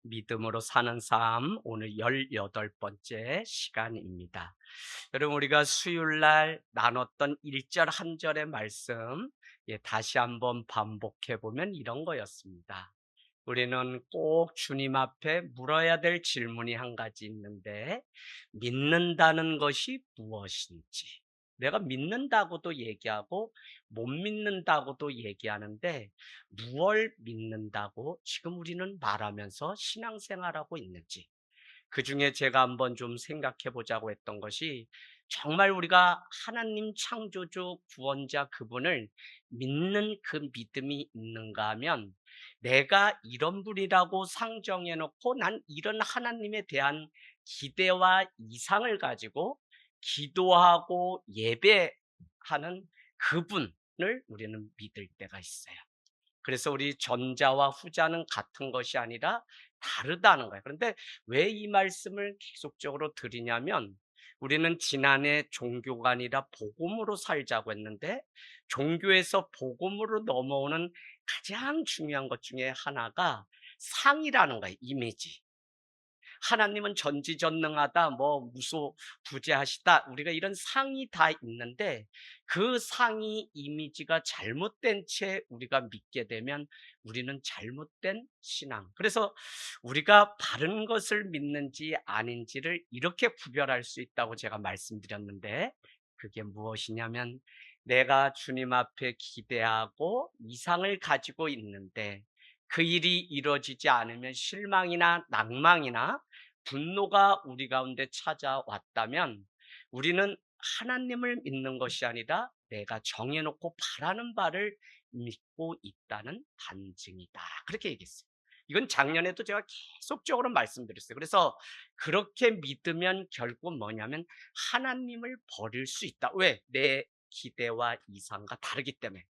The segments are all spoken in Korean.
믿음으로 사는 삶 오늘 18번째 시간입니다. 여러분 우리가 수요일 날 나눴던 1절 한 절의 말씀 다시 한번 반복해 보면 이런 거였습니다. 우리는 꼭 주님 앞에 물어야 될 질문이 한 가지 있는데 믿는다는 것이 무엇인지 내가 믿는다고도 얘기하고 못 믿는다고도 얘기하는데 무엇을 믿는다고 지금 우리는 말하면서 신앙생활하고 있는지 그 중에 제가 한번 좀 생각해 보자고 했던 것이 정말 우리가 하나님 창조주 구원자 그분을 믿는 그 믿음이 있는가 하면 내가 이런 분이라고 상정해 놓고 난 이런 하나님에 대한 기대와 이상을 가지고 기도하고 예배하는 그분을 우리는 믿을 때가 있어요. 그래서 우리 전자와 후자는 같은 것이 아니라 다르다는 거예요. 그런데 왜 이 말씀을 계속적으로 드리냐면 우리는 지난해 종교가 아니라 복음으로 살자고 했는데 종교에서 복음으로 넘어오는 가장 중요한 것 중에 하나가 상이라는 거예요. 이미지. 하나님은 전지전능하다, 뭐 무소부재하시다, 우리가 이런 상이 다 있는데 그 상이 이미지가 잘못된 채 우리가 믿게 되면 우리는 잘못된 신앙. 그래서 우리가 바른 것을 믿는지 아닌지를 이렇게 구별할 수 있다고 제가 말씀드렸는데 그게 무엇이냐면 내가 주님 앞에 기대하고 이상을 가지고 있는데 그 일이 이루어지지 않으면 실망이나 낭망이나 분노가 우리 가운데 찾아왔다면 우리는 하나님을 믿는 것이 아니라 내가 정해놓고 바라는 바를 믿고 있다는 반증이다. 그렇게 얘기했어요. 이건 작년에도 제가 계속적으로 말씀드렸어요. 그래서 그렇게 믿으면 결국 뭐냐면 하나님을 버릴 수 있다. 왜? 내 기대와 이상과 다르기 때문에.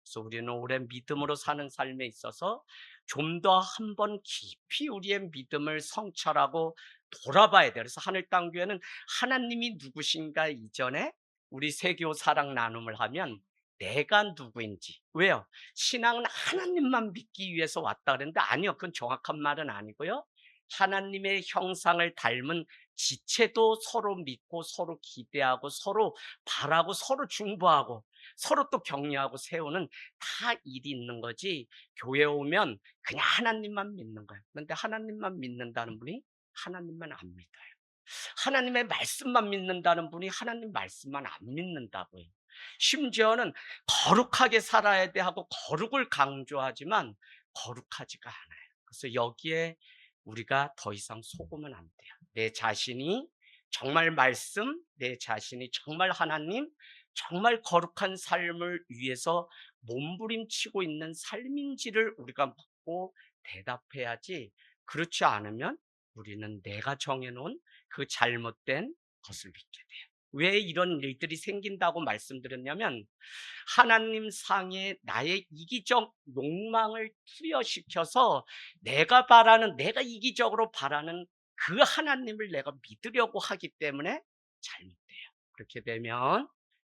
그래서 우리는 오래 믿음으로 사는 삶에 있어서 좀 더 한번 깊이 우리의 믿음을 성찰하고 돌아봐야 돼요. 그래서 하늘 땅 교회는 하나님이 누구신가 이전에 우리 세교 사랑 나눔을 하면 내가 누구인지. 왜요? 신앙은 하나님만 믿기 위해서 왔다 그랬는데 아니요. 그건 정확한 말은 아니고요. 하나님의 형상을 닮은 지체도 서로 믿고 서로 기대하고 서로 바라고 서로 중보하고 서로 또 격려하고 세우는 다 일이 있는 거지. 교회 오면 그냥 하나님만 믿는 거예요. 그런데 하나님만 믿는다는 분이 하나님만 안 믿어요. 하나님의 말씀만 믿는다는 분이 하나님 말씀만 안 믿는다고요. 심지어는 거룩하게 살아야 돼 하고 거룩을 강조하지만 거룩하지가 않아요. 그래서 여기에 우리가 더 이상 속으면 안 돼요. 내 자신이 정말 말씀, 내 자신이 정말 하나님, 정말 거룩한 삶을 위해서 몸부림치고 있는 삶인지를 우리가 묻고 대답해야지. 그렇지 않으면 우리는 내가 정해놓은 그 잘못된 것을 믿게 돼요. 왜 이런 일들이 생긴다고 말씀드렸냐면 하나님 상에 나의 이기적 욕망을 투여시켜서 내가 이기적으로 바라는 그 하나님을 내가 믿으려고 하기 때문에 잘못돼요. 그렇게 되면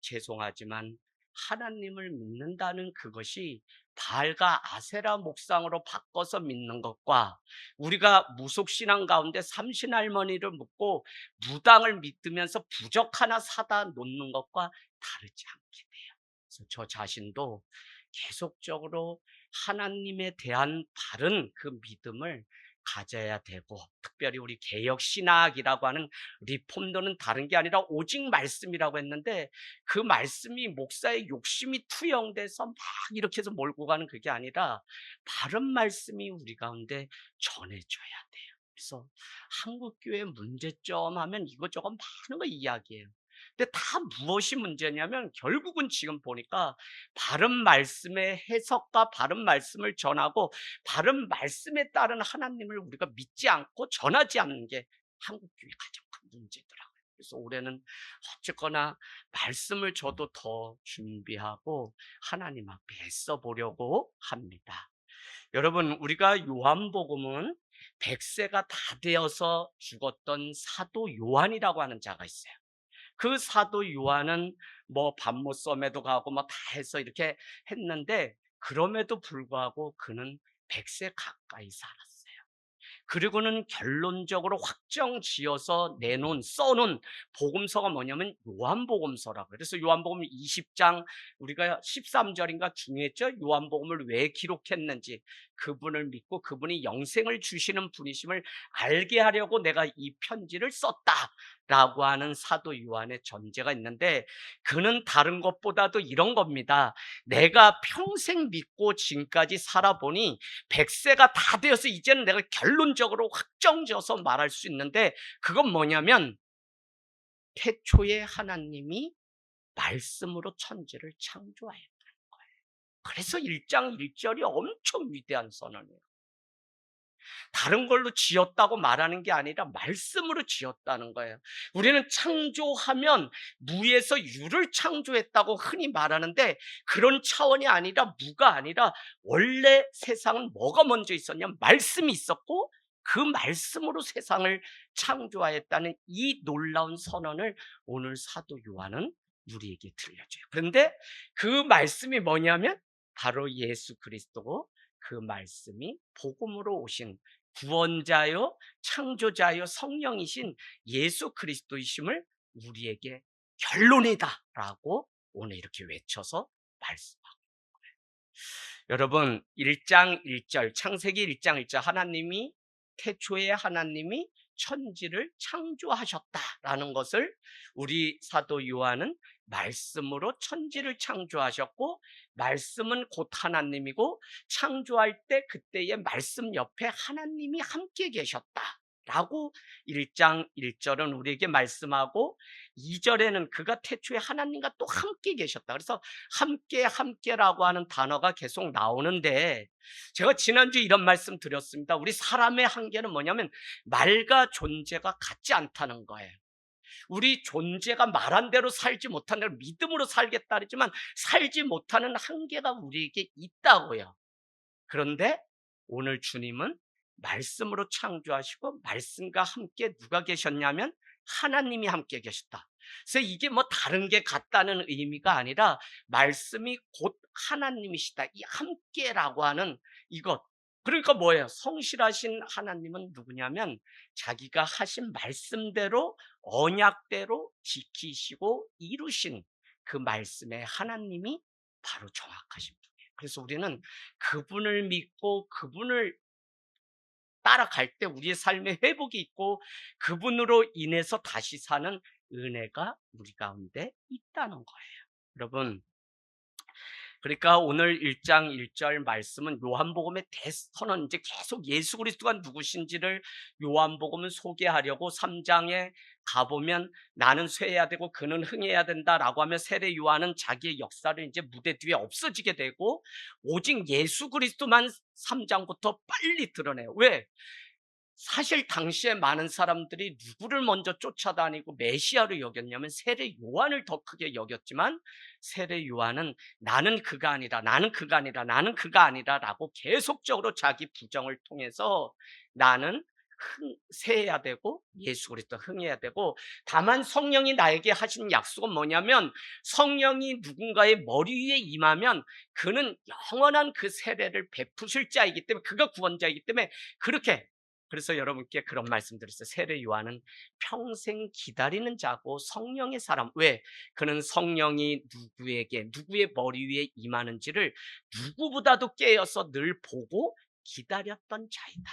죄송하지만 하나님을 믿는다는 그것이 바알과 아세라 목상으로 바꿔서 믿는 것과 우리가 무속신앙 가운데 삼신할머니를 묻고 무당을 믿으면서 부적 하나 사다 놓는 것과 다르지 않게 돼요. 그래서 저 자신도 계속적으로 하나님에 대한 바른 그 믿음을 가져야 되고, 특별히 우리 개혁신학이라고 하는 리폼도는 다른 게 아니라 오직 말씀이라고 했는데 그 말씀이 목사의 욕심이 투영돼서 막 이렇게 해서 몰고 가는 그게 아니라 바른 말씀이 우리 가운데 전해져야 돼요. 그래서 한국교회 문제점 하면 이것저것 많은 거 이야기해요. 근데 다 무엇이 문제냐면 결국은 지금 보니까 바른 말씀의 해석과 바른 말씀을 전하고 바른 말씀에 따른 하나님을 우리가 믿지 않고 전하지 않는 게 한국교회 가장 큰 문제더라고요. 그래서 올해는 어쨌거나 말씀을 저도 더 준비하고 하나님 앞에 애써 보려고 합니다. 여러분, 우리가 요한복음은 100세가 다 되어서 죽었던 사도 요한이라고 하는 자가 있어요. 그 사도 요한은 뭐 밤모섬에도 가고 뭐 다 해서 이렇게 했는데 그럼에도 불구하고 그는 100세 가까이 살았어요. 그리고는 결론적으로 확정지어서 써놓은 복음서가 뭐냐면 요한복음서라고. 그래서 요한복음 20장 우리가 13절인가 중요했죠. 요한복음을 왜 기록했는지, 그분을 믿고 그분이 영생을 주시는 분이심을 알게 하려고 내가 이 편지를 썼다라고 하는 사도 요한의 전제가 있는데, 그는 다른 것보다도 이런 겁니다. 내가 평생 믿고 지금까지 살아보니 100세가 다 되어서 이제는 내가 결론적으로 확정지어서 말할 수 있는데, 그건 뭐냐면 태초에 하나님이 말씀으로 천지를 창조하였다는 거예요. 그래서 1장 1절이 엄청 위대한 선언이에요. 다른 걸로 지었다고 말하는 게 아니라 말씀으로 지었다는 거예요. 우리는 창조하면 무에서 유를 창조했다고 흔히 말하는데, 그런 차원이 아니라, 무가 아니라 원래 세상은 뭐가 먼저 있었냐면 말씀이 있었고, 그 말씀으로 세상을 창조하였다는 이 놀라운 선언을 오늘 사도 요한은 우리에게 들려줘요. 그런데 그 말씀이 뭐냐면 바로 예수 그리스도고, 그 말씀이 복음으로 오신 구원자요 창조자요 성령이신 예수 그리스도이심을 우리에게 결론이다라고 오늘 이렇게 외쳐서 말씀하고. 여러분, 1장 1절 창세기 1장 1절 하나님이 태초에 하나님이 천지를 창조하셨다라는 것을 우리 사도 요한은 말씀으로 천지를 창조하셨고, 말씀은 곧 하나님이고, 창조할 때 그때의 말씀 옆에 하나님이 함께 계셨다라고 1장 1절은 우리에게 말씀하고, 2절에는 그가 태초에 하나님과 또 함께 계셨다. 그래서 함께라고 하는 단어가 계속 나오는데, 제가 지난주에 이런 말씀 드렸습니다. 우리 사람의 한계는 뭐냐면 말과 존재가 같지 않다는 거예요. 우리 존재가 말한 대로 살지 못하는 대로 믿음으로 살겠다 그랬지만 살지 못하는 한계가 우리에게 있다고요. 그런데 오늘 주님은 말씀으로 창조하시고, 말씀과 함께 누가 계셨냐면 하나님이 함께 계셨다. 그래서 이게 뭐 다른 게 같다는 의미가 아니라 말씀이 곧 하나님이시다, 이 함께라고 하는 이것. 그러니까 뭐예요? 성실하신 하나님은 누구냐면 자기가 하신 말씀대로 언약대로 지키시고 이루신 그 말씀의 하나님이 바로 정확하신 분이에요. 그래서 우리는 그분을 믿고 그분을 따라갈 때 우리의 삶에 회복이 있고, 그분으로 인해서 다시 사는 은혜가 우리 가운데 있다는 거예요. 여러분, 그러니까 오늘 1장 1절 말씀은 요한복음의 대선언, 이제 계속 예수 그리스도가 누구신지를 요한복음은 소개하려고 3장에 가보면 나는 쇠해야 되고 그는 흥해야 된다라고 하며 세례 요한은 자기의 역사를 이제 무대 뒤에 없어지게 되고, 오직 예수 그리스도만 3장부터 빨리 드러내요. 왜? 사실 당시에 많은 사람들이 누구를 먼저 쫓아다니고 메시아로 여겼냐면 세례 요한을 더 크게 여겼지만, 세례 요한은 나는 그가 아니라, 나는 그가 아니라, 나는 그가 아니라 라고 계속적으로 자기 부정을 통해서 나는 세해야 되고 예수 그리스도 흥해야 되고, 다만 성령이 나에게 하신 약속은 뭐냐면 성령이 누군가의 머리 위에 임하면 그는 영원한 그 세례를 베푸실 자이기 때문에, 그가 구원자이기 때문에 그렇게. 그래서 여러분께 그런 말씀 드렸어요. 세례 요한은 평생 기다리는 자고 성령의 사람. 왜? 그는 성령이 누구의 머리 위에 임하는지를 누구보다도 깨어서 늘 보고 기다렸던 자이다.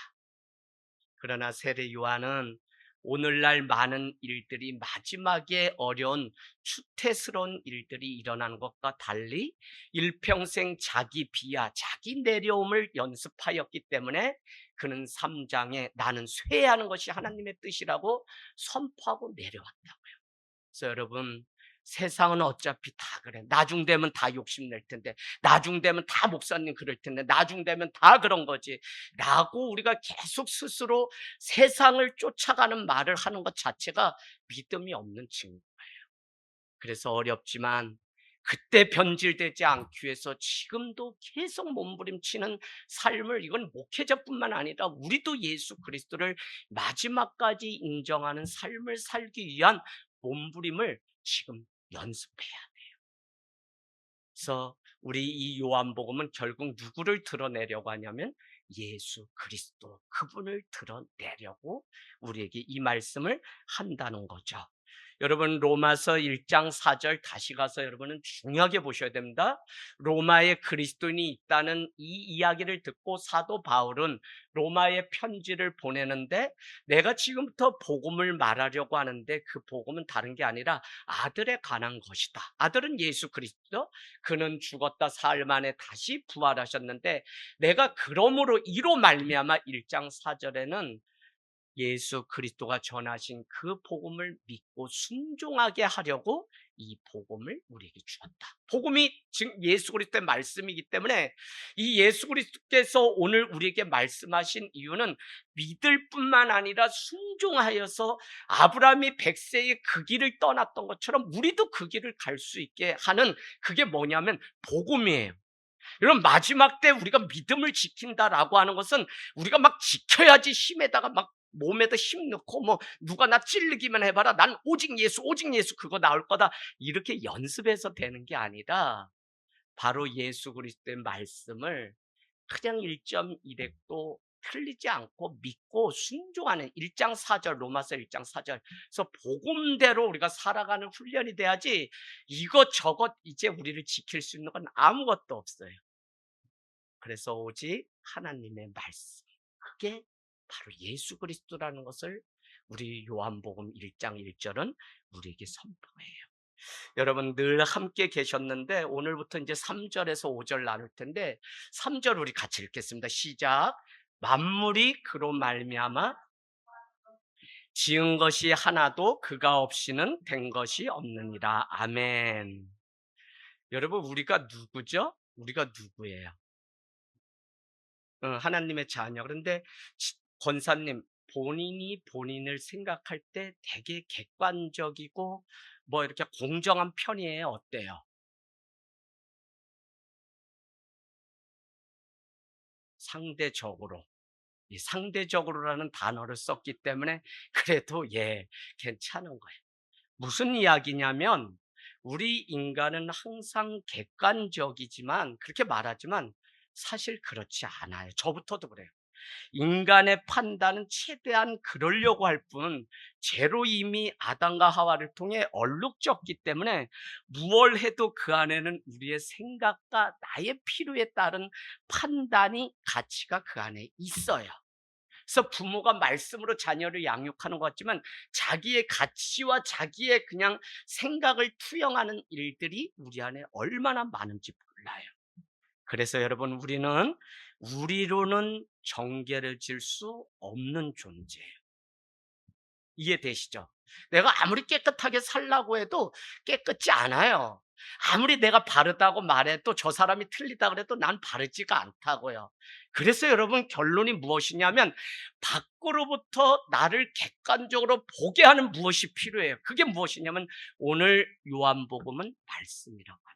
그러나 세례 요한은 오늘날 많은 일들이, 마지막에 어려운 추태스러운 일들이 일어나는 것과 달리 일평생 자기 비하, 자기 내려움을 연습하였기 때문에 그는 3장에 나는 쇠하는 것이 하나님의 뜻이라고 선포하고 내려왔다고요. 그래서 여러분, 세상은 어차피 다 그래. 나중 되면 다 욕심낼 텐데, 나중 되면 다 목사님 그럴 텐데, 나중 되면 다 그런 거지 라고 우리가 계속 스스로 세상을 쫓아가는 말을 하는 것 자체가 믿음이 없는 증거예요. 그래서 어렵지만 그때 변질되지 않기 위해서 지금도 계속 몸부림치는 삶을, 이건 목회자뿐만 아니라 우리도 예수 그리스도를 마지막까지 인정하는 삶을 살기 위한 몸부림을 지금 연습해야 돼요. 그래서 우리 이 요한복음은 결국 누구를 드러내려고 하냐면 예수 그리스도, 그분을 드러내려고 우리에게 이 말씀을 한다는 거죠. 여러분, 로마서 1장 4절 다시 가서 여러분은 중요하게 보셔야 됩니다. 로마에 그리스도인이 있다는 이 이야기를 듣고 사도 바울은 로마에 편지를 보내는데, 내가 지금부터 복음을 말하려고 하는데 그 복음은 다른 게 아니라 아들에 관한 것이다. 아들은 예수 그리스도, 그는 죽었다 사흘 만에 다시 부활하셨는데, 내가 그러므로 이로 말미암아 1장 4절에는 예수 그리스도가 전하신 그 복음을 믿고 순종하게 하려고 이 복음을 우리에게 주었다. 복음이 지금 예수 그리스도의 말씀이기 때문에 이 예수 그리스도께서 오늘 우리에게 말씀하신 이유는 믿을 뿐만 아니라 순종하여서 아브라함이 100세에 그 길을 떠났던 것처럼 우리도 그 길을 갈 수 있게 하는, 그게 뭐냐면 복음이에요. 여러분, 마지막 때 우리가 믿음을 지킨다라고 하는 것은 우리가 막 지켜야지 힘에다가 막 몸에다 힘 넣고 뭐 누가 나 찔르기만 해봐라, 난 오직 예수 오직 예수 그거 나올 거다, 이렇게 연습해서 되는 게 아니라 바로 예수 그리스도의 말씀을 그냥 1.1핵도 틀리지 않고 믿고 순종하는 1장 4절, 로마서 1장 4절. 그래서 복음대로 우리가 살아가는 훈련이 돼야지 이것저것 이제 우리를 지킬 수 있는 건 아무것도 없어요. 그래서 오직 하나님의 말씀, 그게 바로 예수 그리스도라는 것을 우리 요한복음 1장 1절은 우리에게 선포해요. 여러분, 늘 함께 계셨는데 오늘부터 이제 3절에서 5절 나눌 텐데, 3절 우리 같이 읽겠습니다. 시작. 만물이 그로 말미암아 지은 것이 하나도 그가 없이는 된 것이 없느니라. 아멘. 여러분, 우리가 누구죠? 우리가 누구예요? 하나님의 자녀. 그런데 권사님, 본인이 본인을 생각할 때 되게 객관적이고 뭐 이렇게 공정한 편이에요? 어때요? 상대적으로. 이 상대적으로라는 단어를 썼기 때문에 그래도 괜찮은 거예요. 무슨 이야기냐면, 우리 인간은 항상 객관적이지만, 그렇게 말하지만 사실 그렇지 않아요. 저부터도 그래요. 인간의 판단은 최대한 그러려고 할 뿐, 죄로 이미 아담과 하와를 통해 얼룩졌기 때문에 무얼 해도 그 안에는 우리의 생각과 나의 필요에 따른 판단이, 가치가 그 안에 있어요. 그래서 부모가 말씀으로 자녀를 양육하는 것 같지만 자기의 가치와 자기의 그냥 생각을 투영하는 일들이 우리 안에 얼마나 많은지 몰라요. 그래서 여러분, 우리는 우리로는 정죄를 질 수 없는 존재예요. 이해되시죠? 내가 아무리 깨끗하게 살라고 해도 깨끗지 않아요. 아무리 내가 바르다고 말해도 저 사람이 틀리다 그래도 난 바르지가 않다고요. 그래서 여러분, 결론이 무엇이냐면 밖으로부터 나를 객관적으로 보게 하는 무엇이 필요해요. 그게 무엇이냐면 오늘 요한복음은 말씀이라고 합니다.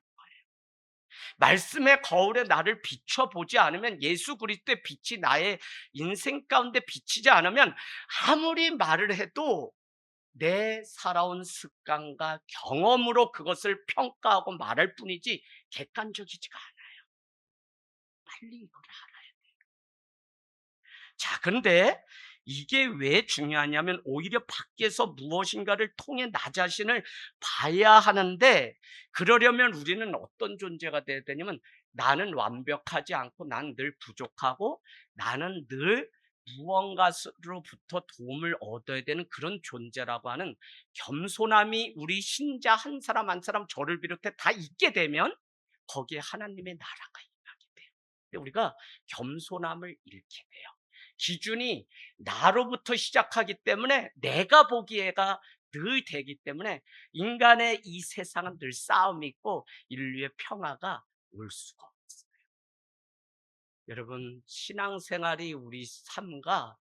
말씀의 거울에 나를 비춰보지 않으면, 예수 그리스도의 빛이 나의 인생 가운데 비치지 않으면 아무리 말을 해도 내 살아온 습관과 경험으로 그것을 평가하고 말할 뿐이지 객관적이지가 않아요. 빨리 이걸 알아요. 자, 그런데 이게 왜 중요하냐면 오히려 밖에서 무엇인가를 통해 나 자신을 봐야 하는데, 그러려면 우리는 어떤 존재가 돼야 되냐면, 나는 완벽하지 않고 난 늘 부족하고 나는 늘 무언가로부터 도움을 얻어야 되는 그런 존재라고 하는 겸손함이 우리 신자 한 사람 한 사람, 저를 비롯해 다 있게 되면 거기에 하나님의 나라가 임하게 돼요. 근데 우리가 겸손함을 잃게 돼요. 기준이 나로부터 시작하기 때문에 내가 보기에가 늘 되기 때문에 인간의 이 세상은 늘 싸움이 있고 인류의 평화가 올 수가 없어요. 여러분, 신앙생활이 우리 삶과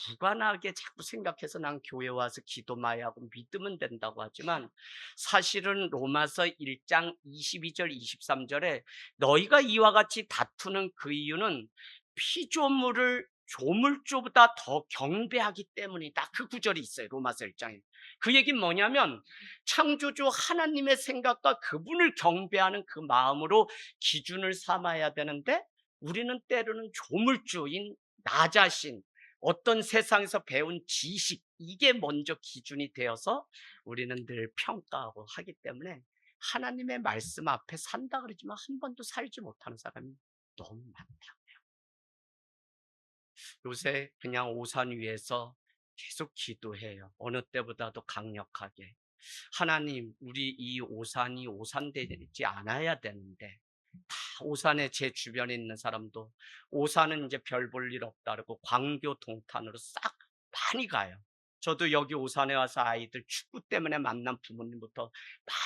무관하게 자꾸 생각해서 난 교회 와서 기도만 하고 믿으면 된다고 하지만, 사실은 로마서 1장 22절 23절에 너희가 이와 같이 다투는 그 이유는 피조물을 조물주보다 더 경배하기 때문이다. 그 구절이 있어요. 로마서 1장에. 그 얘기는 뭐냐면 창조주 하나님의 생각과 그분을 경배하는 그 마음으로 기준을 삼아야 되는데, 우리는 때로는 조물주인 나 자신, 어떤 세상에서 배운 지식, 이게 먼저 기준이 되어서 우리는 늘 평가하고 하기 때문에 하나님의 말씀 앞에 산다 그러지만 한 번도 살지 못하는 사람이 너무 많다. 요새 그냥 오산 위에서 계속 기도해요. 어느 때보다도 강력하게. 하나님, 우리 이 오산이 오산되지 않아야 되는데, 다 오산에 제 주변에 있는 사람도 오산은 이제 별 볼 일 없다 그러고 광교 동탄으로 싹 많이 가요. 저도 여기 오산에 와서 아이들 축구 때문에 만난 부모님부터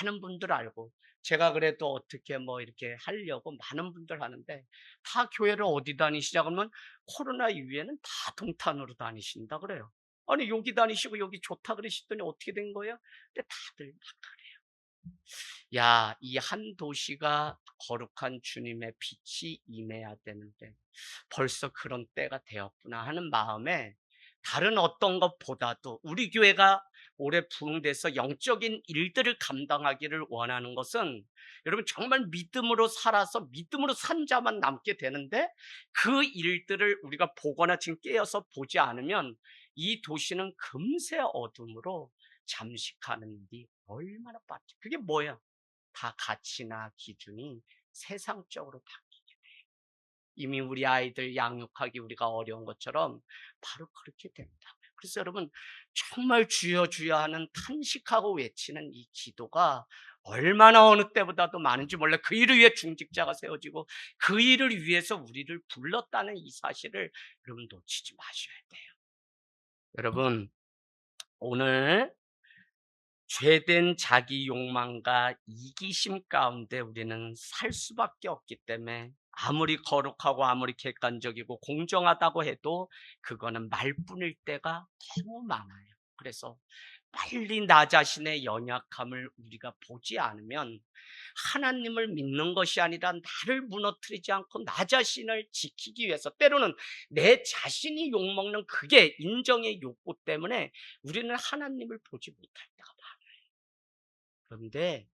많은 분들 알고, 제가 그래도 어떻게 뭐 이렇게 하려고 많은 분들 하는데, 다 교회를 어디 다니시냐 그러면 코로나 이후에는 다 동탄으로 다니신다 그래요. 아니 여기 다니시고 여기 좋다 그러시더니 어떻게 된 거예요? 근데 다들 막 그래요. 야, 이 한 도시가 거룩한 주님의 빛이 임해야 되는데 벌써 그런 때가 되었구나 하는 마음에, 다른 어떤 것보다도 우리 교회가 올해 부흥돼서 영적인 일들을 감당하기를 원하는 것은, 여러분 정말 믿음으로 살아서 믿음으로 산 자만 남게 되는데, 그 일들을 우리가 보거나 지금 깨어서 보지 않으면 이 도시는 금세 어둠으로 잠식하는 일이 얼마나 빠르지. 그게 뭐야? 다 가치나 기준이 세상적으로 바뀌게 돼. 이미 우리 아이들 양육하기 우리가 어려운 것처럼 바로 그렇게 됩니다. 그래서 여러분 정말 주여 주여 하는 탄식하고 외치는 이 기도가 얼마나 어느 때보다도 많은지 몰라. 그 일을 위해 중직자가 세워지고 그 일을 위해서 우리를 불렀다는 이 사실을 여러분 놓치지 마셔야 돼요. 여러분, 오늘 죄된 자기 욕망과 이기심 가운데 우리는 살 수밖에 없기 때문에, 아무리 거룩하고 아무리 객관적이고 공정하다고 해도 그거는 말뿐일 때가 너무 많아요. 그래서 빨리 나 자신의 연약함을 우리가 보지 않으면 하나님을 믿는 것이 아니라 나를 무너뜨리지 않고 나 자신을 지키기 위해서, 때로는 내 자신이 욕먹는 그게 인정의 욕구 때문에 우리는 하나님을 보지 못할 때가 많아요. 그런데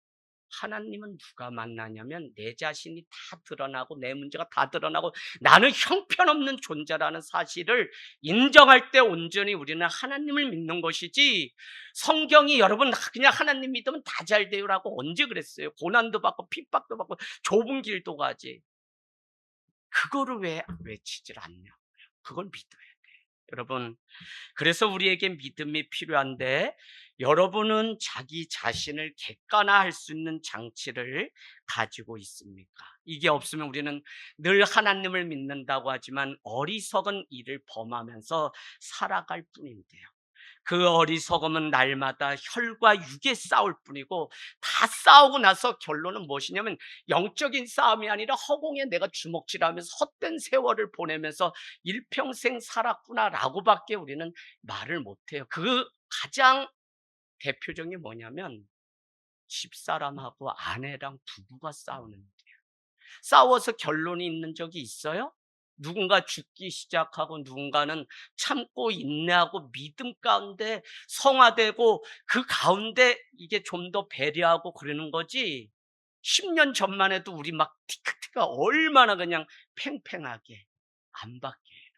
하나님은 누가 만나냐면 내 자신이 다 드러나고 내 문제가 다 드러나고 나는 형편없는 존재라는 사실을 인정할 때 온전히 우리는 하나님을 믿는 것이지, 성경이 여러분 그냥 하나님 믿으면 다 잘 돼요라고 언제 그랬어요? 고난도 받고 핍박도 받고 좁은 길도 가지. 그거를 왜 외치질 않냐? 그걸 믿어야 돼. 여러분, 그래서 우리에게 믿음이 필요한데, 여러분은 자기 자신을 객관화할 수 있는 장치를 가지고 있습니까? 이게 없으면 우리는 늘 하나님을 믿는다고 하지만 어리석은 일을 범하면서 살아갈 뿐인데요. 그 어리석음은 날마다 혈과 육의 싸울 뿐이고, 다 싸우고 나서 결론은 무엇이냐면 영적인 싸움이 아니라 허공에 내가 주먹질하면서 헛된 세월을 보내면서 일평생 살았구나라고밖에 우리는 말을 못해요. 그 가장 대표적인 게 뭐냐면 집사람하고 아내랑 부부가 싸우는 일이에요. 싸워서 결론이 있는 적이 있어요? 누군가 죽기 시작하고 누군가는 참고 인내하고 믿음 가운데 성화되고 그 가운데 이게 좀 더 배려하고 그러는 거지, 10년 전만 해도 우리 막 티크티크가 얼마나 그냥 팽팽하게 안 바뀌어요.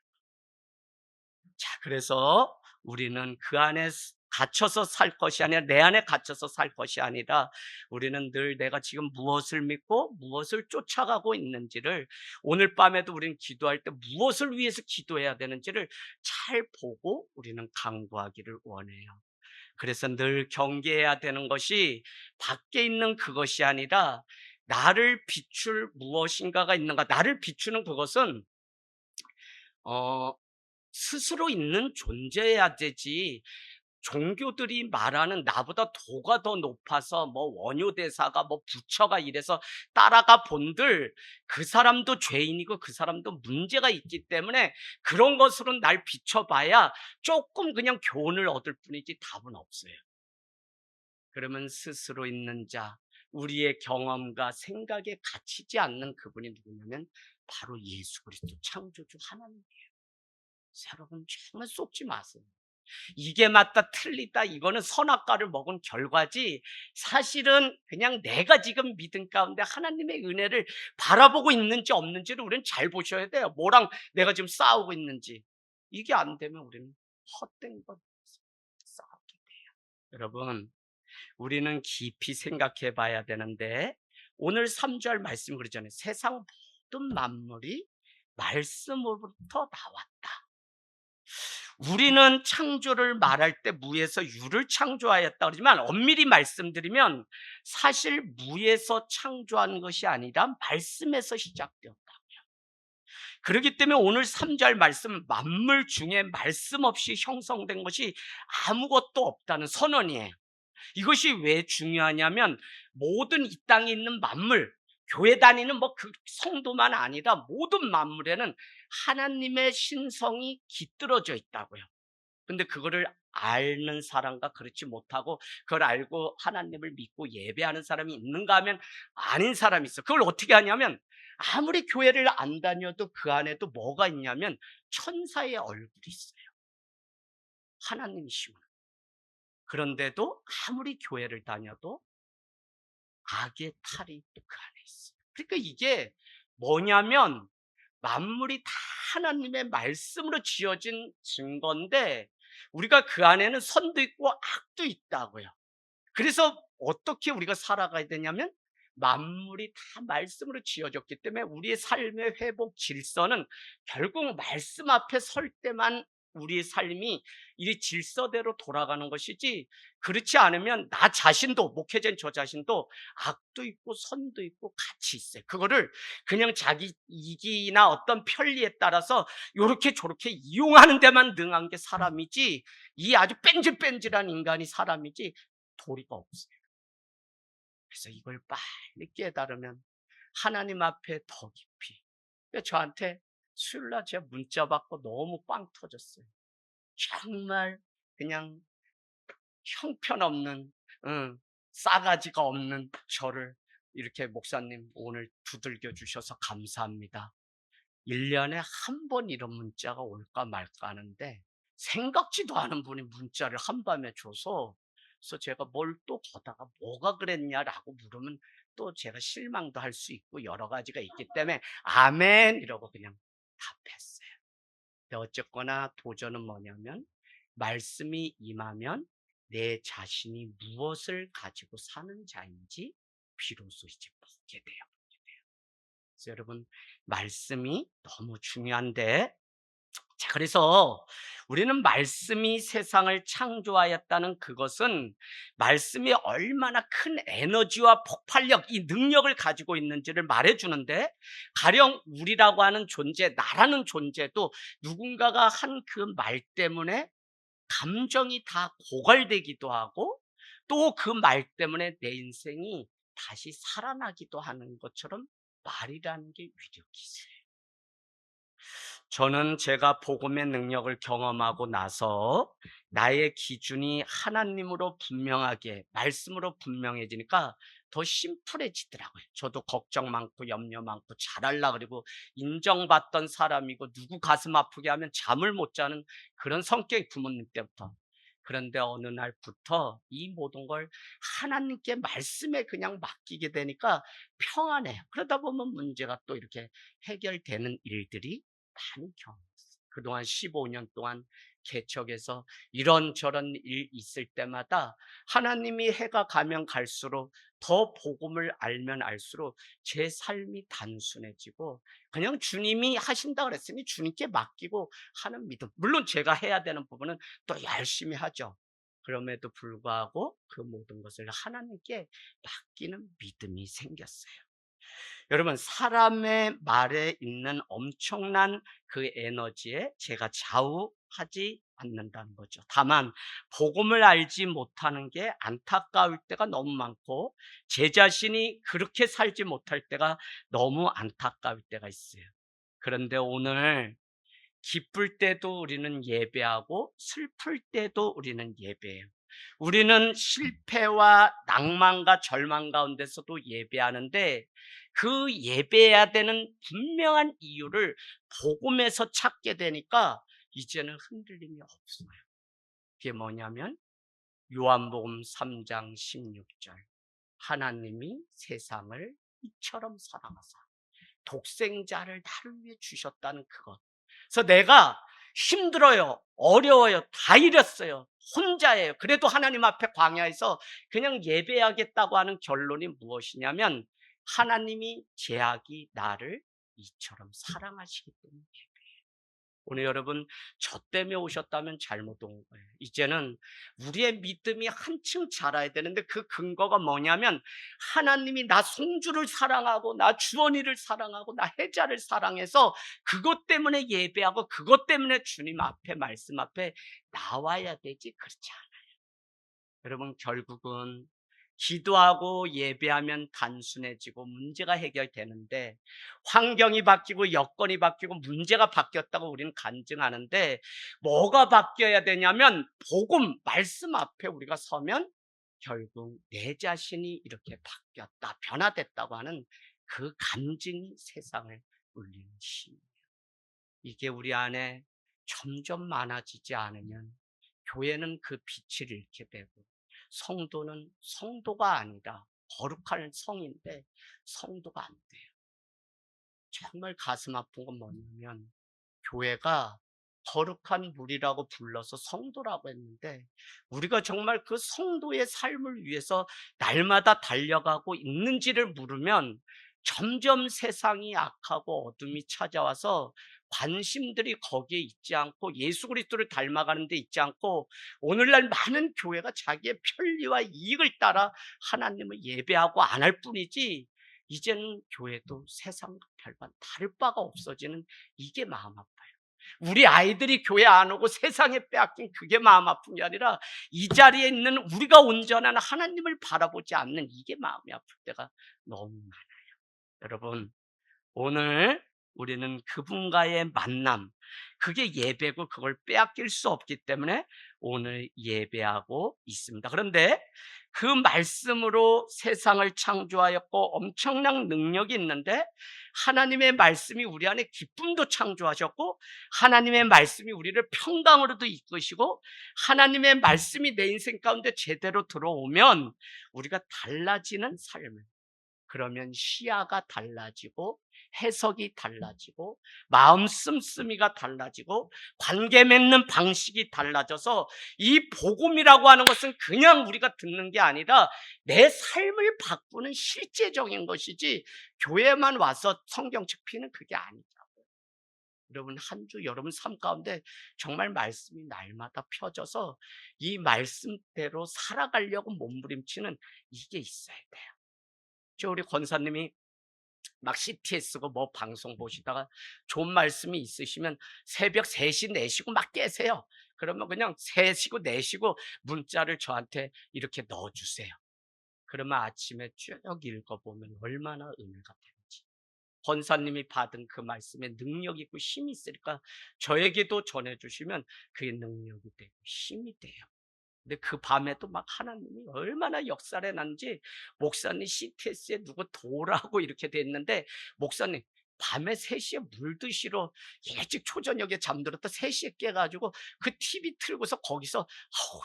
자, 그래서 우리는 그 안에 갇혀서 살 것이 아니라, 내 안에 갇혀서 살 것이 아니라, 우리는 늘 내가 지금 무엇을 믿고 무엇을 쫓아가고 있는지를, 오늘 밤에도 우리는 기도할 때 무엇을 위해서 기도해야 되는지를 잘 보고 우리는 강구하기를 원해요. 그래서 늘 경계해야 되는 것이 밖에 있는 그것이 아니라 나를 비출 무엇인가가 있는가. 나를 비추는 그것은 어 스스로 있는 존재여야 되지, 종교들이 말하는 나보다 도가 더 높아서 뭐 원효대사가 뭐 부처가 이래서 따라가 본들, 그 사람도 죄인이고 그 사람도 문제가 있기 때문에 그런 것으로 날 비춰봐야 조금 그냥 교훈을 얻을 뿐이지 답은 없어요. 그러면 스스로 있는 자, 우리의 경험과 생각에 갇히지 않는 그분이 누구냐면 바로 예수 그리스도 창조주 하나님이에요. 여러분 정말 속지 마세요. 이게 맞다 틀리다 이거는 선악과를 먹은 결과지, 사실은 그냥 내가 지금 믿음 가운데 하나님의 은혜를 바라보고 있는지 없는지를 우리는 잘 보셔야 돼요. 뭐랑 내가 지금 싸우고 있는지. 이게 안 되면 우리는 헛된 것 싸우게 돼요. 여러분, 우리는 깊이 생각해 봐야 되는데, 오늘 3절 말씀 그러잖아요. 세상 모든 만물이 말씀으로부터 나왔다. 우리는 창조를 말할 때 무에서 유를 창조하였다 그러지만, 엄밀히 말씀드리면 사실 무에서 창조한 것이 아니라 말씀에서 시작되었다. 그렇기 때문에 오늘 3절 말씀, 만물 중에 말씀 없이 형성된 것이 아무것도 없다는 선언이에요. 이것이 왜 중요하냐면, 모든 이 땅에 있는 만물, 교회 다니는 뭐 그 성도만 아니라 모든 만물에는 하나님의 신성이 깃들어져 있다고요. 근데 그거를 아는 사람과 그렇지 못하고, 그걸 알고 하나님을 믿고 예배하는 사람이 있는가 하면 아닌 사람이 있어. 그걸 어떻게 하냐면, 아무리 교회를 안 다녀도 그 안에도 뭐가 있냐면 천사의 얼굴이 있어요. 하나님이시구나. 그런데도 아무리 교회를 다녀도 악의 탈이 또 그 안에 있어요. 그러니까 이게 뭐냐면, 만물이 다 하나님의 말씀으로 지어진 증거인데, 우리가 그 안에는 선도 있고 악도 있다고요. 그래서 어떻게 우리가 살아가야 되냐면, 만물이 다 말씀으로 지어졌기 때문에 우리의 삶의 회복 질서는 결국 말씀 앞에 설 때만 우리의 삶이 이 질서대로 돌아가는 것이지, 그렇지 않으면 나 자신도, 목회자인 저 자신도 악도 있고 선도 있고 같이 있어요. 그거를 그냥 자기 이기나 어떤 편리에 따라서 요렇게 저렇게 이용하는 데만 능한 게 사람이지, 이 아주 뺀질뺀질한 인간이 사람이지 도리가 없어요. 그래서 이걸 빨리 깨달으면 하나님 앞에 더 깊이. 저한테 수요일날 제가 문자 받고 너무 빵 터졌어요. 정말 그냥 형편없는, 싸가지가 없는 저를 이렇게, 목사님 오늘 두들겨 주셔서 감사합니다. 1년에 한 번 이런 문자가 올까 말까 하는데, 생각지도 않은 분이 문자를 한밤에 줘서, 그래서 제가 뭘 또 거다가 뭐가 그랬냐라고 물으면 또 제가 실망도 할 수 있고 여러 가지가 있기 때문에 아멘 이러고 그냥 답했어요. 근데 어쨌거나 도전은 뭐냐면, 말씀이 임하면 내 자신이 무엇을 가지고 사는 자인지 비로소 이제 보게 돼요. 그래서 여러분, 말씀이 너무 중요한데, 자, 그래서 우리는 말씀이 세상을 창조하였다는 그것은 말씀이 얼마나 큰 에너지와 폭발력, 이 능력을 가지고 있는지를 말해주는데, 가령 우리라고 하는 존재, 나라는 존재도 누군가가 한 그 말 때문에 감정이 다 고갈되기도 하고, 또 그 말 때문에 내 인생이 다시 살아나기도 하는 것처럼 말이라는 게 위력이 있어요. 저는 제가 복음의 능력을 경험하고 나서 나의 기준이 하나님으로 분명하게, 말씀으로 분명해지니까 더 심플해지더라고요. 저도 걱정 많고 염려 많고 잘하려고 그리고 인정받던 사람이고, 누구 가슴 아프게 하면 잠을 못 자는 그런 성격이 부모님 때부터. 그런데 어느 날부터 이 모든 걸 하나님께 말씀에 그냥 맡기게 되니까 평안해요. 그러다 보면 문제가 또 이렇게 해결되는 일들이 많이 경험했어요. 그동안 15년 동안 개척에서 이런저런 일 있을 때마다 하나님이 해가 가면 갈수록, 더 복음을 알면 알수록 제 삶이 단순해지고, 그냥 주님이 하신다 그랬으니 주님께 맡기고 하는 믿음. 물론 제가 해야 되는 부분은 또 열심히 하죠. 그럼에도 불구하고 그 모든 것을 하나님께 맡기는 믿음이 생겼어요. 여러분, 사람의 말에 있는 엄청난 그 에너지에 제가 좌우하지 않는다는 거죠. 다만 복음을 알지 못하는 게 안타까울 때가 너무 많고, 제 자신이 그렇게 살지 못할 때가 너무 안타까울 때가 있어요. 그런데 오늘 기쁠 때도 우리는 예배하고 슬플 때도 우리는 예배해요. 우리는 실패와 낭만과 절망 가운데서도 예배하는데, 그 예배해야 되는 분명한 이유를 복음에서 찾게 되니까 이제는 흔들림이 없어요. 그게 뭐냐면 요한복음 3장 16절 하나님이 세상을 이처럼 사랑하사 독생자를 나를 위해 주셨다는 그것. 그래서 내가 힘들어요, 어려워요, 다 잃었어요, 혼자예요. 그래도 하나님 앞에 광야에서 그냥 예배하겠다고 하는 결론이 무엇이냐면 하나님이 제약이 나를 이처럼 사랑하시기 때문에. 오늘 여러분 저 때문에 오셨다면 잘못 온 거예요. 이제는 우리의 믿음이 한층 자라야 되는데 그 근거가 뭐냐면 하나님이 나 송주를 사랑하고 나 주원이를 사랑하고 나 혜자를 사랑해서 그것 때문에 예배하고 그것 때문에 주님 앞에 말씀 앞에 나와야 되지, 그렇지 않아요. 여러분 결국은 기도하고 예배하면 단순해지고 문제가 해결되는데 환경이 바뀌고 여건이 바뀌고 문제가 바뀌었다고 우리는 간증하는데 뭐가 바뀌어야 되냐면 복음, 말씀 앞에 우리가 서면 결국 내 자신이 이렇게 바뀌었다, 변화됐다고 하는 그 간증이 세상을 울리는 힘이에요. 이게 우리 안에 점점 많아지지 않으면 교회는 그 빛을 잃게 되고 성도는 성도가 아니라 거룩한 성인데 성도가 안 돼요. 정말 가슴 아픈 건 뭐냐면 교회가 거룩한 무리라고 불러서 성도라고 했는데 우리가 정말 그 성도의 삶을 위해서 날마다 달려가고 있는지를 물으면 점점 세상이 악하고 어둠이 찾아와서 관심들이 거기에 있지 않고 예수 그리스도를 닮아가는 데 있지 않고 오늘날 많은 교회가 자기의 편리와 이익을 따라 하나님을 예배하고 안 할 뿐이지 이제는 교회도 세상과 별반 다를 바가 없어지는 이게 마음 아파요. 우리 아이들이 교회 안 오고 세상에 빼앗긴 그게 마음 아픈 게 아니라 이 자리에 있는 우리가 온전한 하나님을 바라보지 않는 이게 마음이 아플 때가 너무 많아요. 여러분 오늘 우리는 그분과의 만남, 그게 예배고 그걸 빼앗길 수 없기 때문에 오늘 예배하고 있습니다. 그런데 그 말씀으로 세상을 창조하였고 엄청난 능력이 있는데 하나님의 말씀이 우리 안에 기쁨도 창조하셨고 하나님의 말씀이 우리를 평강으로도 이끄시고 하나님의 말씀이 내 인생 가운데 제대로 들어오면 우리가 달라지는 삶을, 그러면 시야가 달라지고 해석이 달라지고 마음 씀씀이가 달라지고 관계 맺는 방식이 달라져서 이 복음이라고 하는 것은 그냥 우리가 듣는 게 아니라 내 삶을 바꾸는 실제적인 것이지 교회만 와서 성경책 피는 그게 아니더라고요. 여러분 한 주 여러분 삶 가운데 정말 말씀이 날마다 펴져서 이 말씀대로 살아가려고 몸부림치는 이게 있어야 돼요. 우리 권사님이 막 CTS고 뭐 방송 보시다가 좋은 말씀이 있으시면 새벽 3시, 4시고 막 깨세요. 그러면 그냥 3시고 4시고 문자를 저한테 이렇게 넣어주세요. 그러면 아침에 쭉 읽어보면 얼마나 은혜가 되는지. 권사님이 받은 그 말씀에 능력 있고 힘이 있으니까 저에게도 전해주시면 그게 능력이 되고 힘이 돼요. 근데 그 밤에도 막 하나님이 얼마나 역사를 해놨는지 목사님 CTS에 누구 도라고 이렇게 됐는데 목사님 밤에 3시에 물 드시러 일찍 초저녁에 잠들었다 3시에 깨가지고 그 TV 틀고서 거기서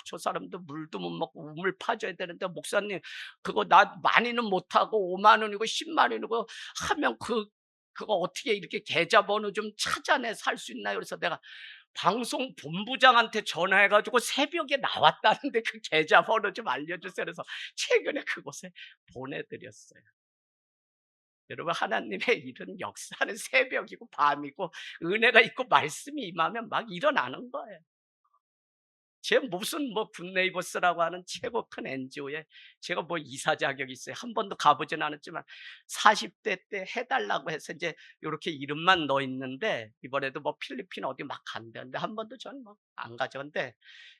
저 사람도 물도 못 먹고 우물 파줘야 되는데 목사님 그거 나 많이는 못하고 5만 원이고 10만 원이고 하면 그거 어떻게 이렇게 계좌번호 좀 찾아내 살 수 있나요? 그래서 내가 방송 본부장한테 전화해가지고 새벽에 나왔다는데 그 계좌번호 좀 알려주세요. 그래서 최근에 그곳에 보내드렸어요. 여러분 하나님의 일은 역사는 새벽이고 밤이고 은혜가 있고 말씀이 임하면 막 일어나는 거예요. 제 무슨 뭐 굿네이버스라고 하는 최고 큰 NGO에 제가 뭐 이사 자격이 있어요. 한 번도 가보진 않았지만 40대 때 해달라고 해서 이제 이렇게 이름만 넣어 있는데 이번에도 뭐 필리핀 어디 막 간다는데 한 번도 저는 뭐 안 가죠. 근데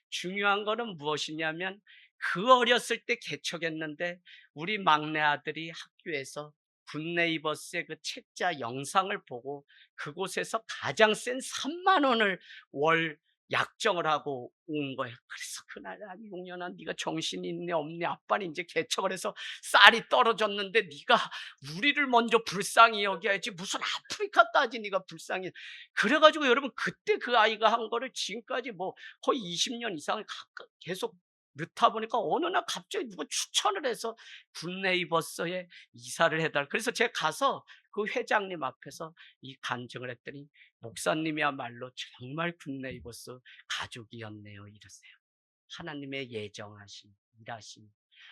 중요한 거는 무엇이냐면 그 어렸을 때 개척했는데 우리 막내 아들이 학교에서 굿네이버스의 그 책자 영상을 보고 그곳에서 가장 센 3만 원을 월 약정을 하고 온 거예요. 그래서 그날 "아 용년아 네가 정신이 있네 없네. 아빠는 인제 개척을 해서 쌀이 떨어졌는데 네가 우리를 먼저 불쌍히 여겨야지 무슨 아프리카까지 네가 불쌍히." 그래 가지고 여러분 그때 그 아이가 한 거를 지금까지 뭐 거의 20년 이상을 계속 넣다 보니까 어느 날 갑자기 누가 추천을 해서 굿네이버스에 이사를 해 달라. 그래서 제가 가서 그 회장님 앞에서 이 간증을 했더니 "목사님이야말로 정말 굿네이버스 가족이었네요." 이러세요. 하나님의 예정하심, 일하심.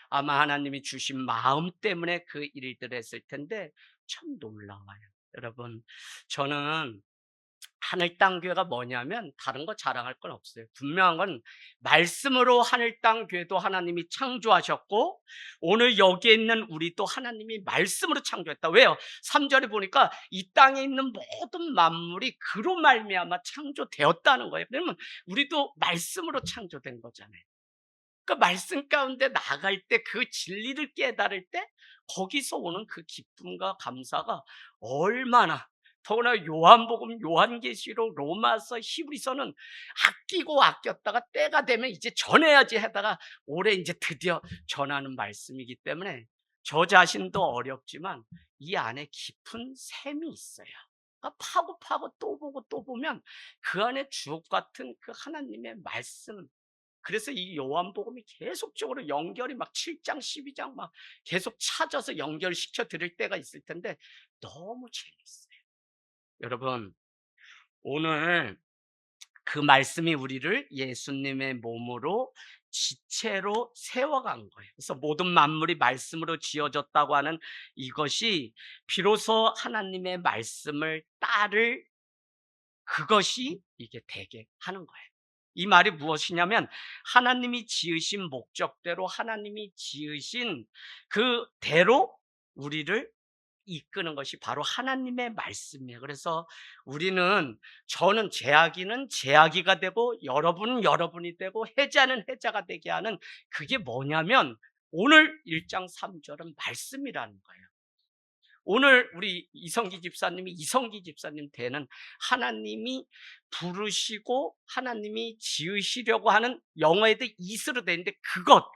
아마 하나님이 주신 마음 때문에 그 일들을 했을 텐데 참 놀라워요. 여러분, 저는 하늘 땅 교회가 뭐냐면 다른 거 자랑할 건 없어요. 분명한 건 말씀으로 하늘 땅 교회도 하나님이 창조하셨고 오늘 여기에 있는 우리도 하나님이 말씀으로 창조했다. 왜요? 3절에 보니까 이 땅에 있는 모든 만물이 그로 말미암아 창조되었다는 거예요. 그러면 우리도 말씀으로 창조된 거잖아요. 그러니까 말씀 가운데 나갈 때 그 진리를 깨달을 때 거기서 오는 그 기쁨과 감사가 얼마나, 더구나 요한복음, 요한계시록, 로마서, 히브리서는 아끼고 아꼈다가 때가 되면 이제 전해야지 하다가 올해 이제 드디어 전하는 말씀이기 때문에 저 자신도 어렵지만 이 안에 깊은 샘이 있어요. 그러니까 파고 파고 또 보고 또 보면 그 안에 주옥 같은 그 하나님의 말씀, 그래서 이 요한복음이 계속적으로 연결이 막 7장 12장 막 계속 찾아서 연결시켜 드릴 때가 있을 텐데 너무 재밌어요. 여러분, 오늘 그 말씀이 우리를 예수님의 몸으로 지체로 세워간 거예요. 그래서 모든 만물이 말씀으로 지어졌다고 하는 이것이 비로소 하나님의 말씀을 따를 그것이 이게 되게 하는 거예요. 이 말이 무엇이냐면 하나님이 지으신 목적대로 하나님이 지으신 그대로 우리를 이끄는 것이 바로 하나님의 말씀이에요. 그래서 우리는, 저는 제아기는 제아기가 되고 여러분은 여러분이 되고 해자는 해자가 되게 하는, 그게 뭐냐면 오늘 1장 3절은 말씀이라는 거예요. 오늘 우리 이성기 집사님 때는 하나님이 부르시고 하나님이 지으시려고 하는, 영어에도 이스로 되어 있는데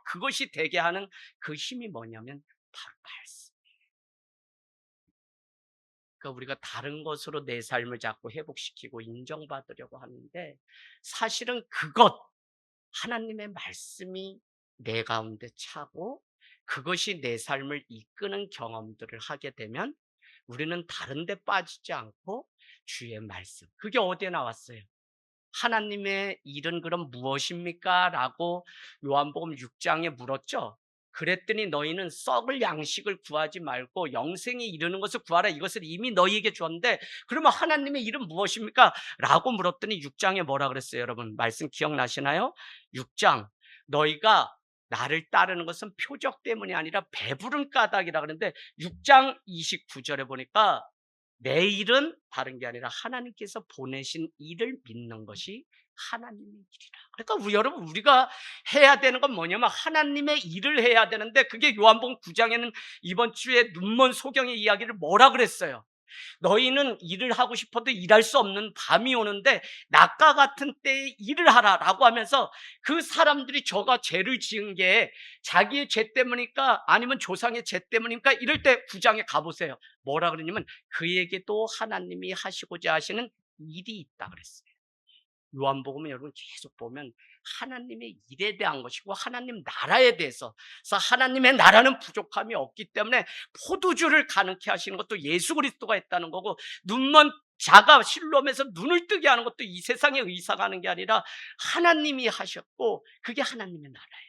그것이 되게 하는 그 힘이 뭐냐면 바로 말씀. 그러니까 우리가 다른 것으로 내 삶을 자꾸 회복시키고 인정받으려고 하는데 사실은 하나님의 말씀이 내 가운데 차고 그것이 내 삶을 이끄는 경험들을 하게 되면 우리는 다른 데 빠지지 않고 주의 말씀. 그게 어디에 나왔어요? 하나님의 일은 그럼 무엇입니까? 라고 요한복음 6장에 물었죠. 그랬더니 너희는 썩을 양식을 구하지 말고 영생에 이르는 것을 구하라. 이것을 이미 너희에게 줬는데 그러면 하나님의 일은 무엇입니까? 라고 물었더니 6장에 뭐라 그랬어요? 여러분 말씀 기억나시나요? 6장, 너희가 나를 따르는 것은 표적 때문이 아니라 배부른 까닭이라 그러는데 6장 29절에 보니까 내 일은 다른 게 아니라 하나님께서 보내신 일을 믿는 것이 하나님의 일이라. 그러니까 여러분 우리가 해야 되는 건 뭐냐면 하나님의 일을 해야 되는데 그게 요한복음 9장에는 이번 주에 눈먼 소경의 이야기를 뭐라 그랬어요? 너희는 일을 하고 싶어도 일할 수 없는 밤이 오는데 낮과 같은 때에 일을 하라라고 하면서 그 사람들이 저가 죄를 지은 게 자기의 죄 때문입니까? 아니면 조상의 죄 때문입니까? 이럴 때 9장에 가보세요. 뭐라 그러냐면 그에게도 하나님이 하시고자 하시는 일이 있다 그랬어요. 요한복음에 여러분 계속 보면 하나님의 일에 대한 것이고 하나님 나라에 대해서, 그래서 하나님의 나라는 부족함이 없기 때문에 포도주를 가능케 하시는 것도 예수 그리스도가 했다는 거고 눈먼 자가 실로암에서 눈을 뜨게 하는 것도 이 세상의 의사가 하는 게 아니라 하나님이 하셨고 그게 하나님의 나라예요.